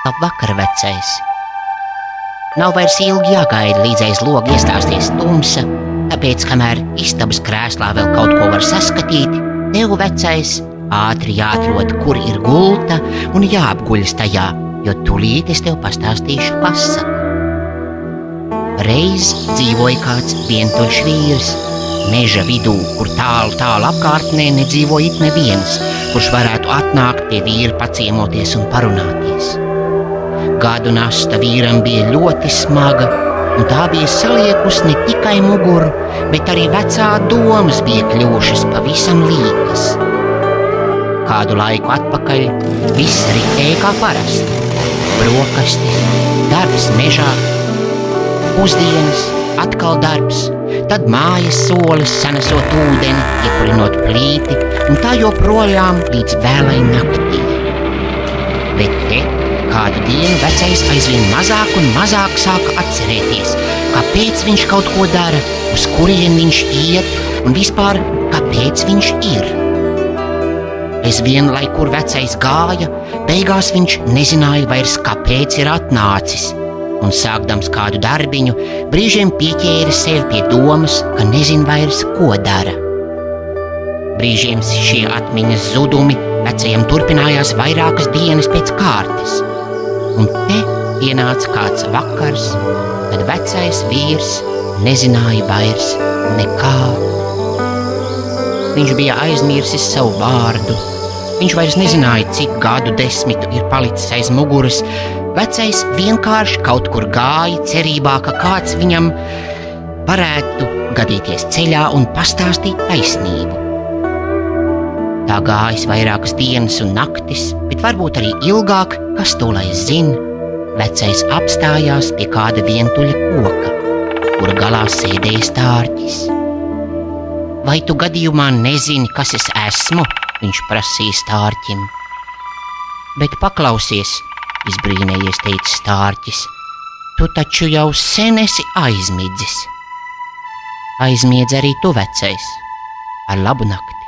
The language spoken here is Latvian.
Labvakar, vecais! Nav vairs ilgi jāgaida, līdz aiz loga iestāsties tumsa, tāpēc, kamēr istabas krēslā vēl kaut ko var saskatīt, tev, vecais, ātri jāatrod, kur ir gulta un jāapguļas tajā, jo tūlīt es tev pastāstīšu, kas saka. Reiz dzīvoja kāds vientuļš vīrs, meža vidū, kur tālu apkārtnē nedzīvoja it neviens, kurš varētu atnākt pie vīra paciemoties un parunāties. Gadu nasta vīram bija ļoti smaga, un tā bija saliekus ne tikai muguru, bet arī vecā domas bija kļuvušas pavisam līkas. Kādu laiku atpakaļ viss ritēja kā parasti. Brokastis, darbs mežā, pusdienas, atkal darbs, tad mājas solis sanesot ūdeni, iepurinot plīti, un tā joprojām līdz vēlai naktī. Bet te kādu dienu vecais aizvien mazāk un mazāk sāka atcerēties, kāpēc viņš kaut ko dara, uz kurien viņš iet un vispār kāpēc viņš ir. Aizvien, lai kur vecais gāja, beigās viņš nezināja vairs, kāpēc ir atnācis, un sākdams kādu darbiņu, brīžiem pieķēra sevi pie domas, ka nezin vairs, ko dara. Brīžiem šie atmiņas zudumi vecajam turpinājās vairākas dienas pēc kārtas, un te ienāca kāds vakars, kad vecais vīrs nezināja vairs nekā. Viņš bija aizmirsis savu vārdu. Viņš vairs nezināja, cik gadu desmitu ir palicis aiz muguras. Vecais vienkārši kaut kur gāja, cerībā, ka kāds viņam varētu gadīties ceļā un pastāstīt taisnību. Tā gājis vairākas dienas un naktis, bet varbūt arī ilgāk, kas to lai zina. Vecais apstājās pie kāda vientuļa koka, kura galā sēdēja stārķis. Vai tu gadījumā nezini, kas es esmu? Viņš prasīja stārķim. Bet paklausies, izbrīnējies teica stārķis, tu taču jau sen esi aizmidzis. Aizmiedz arī tu, vecais, ar labu nakti.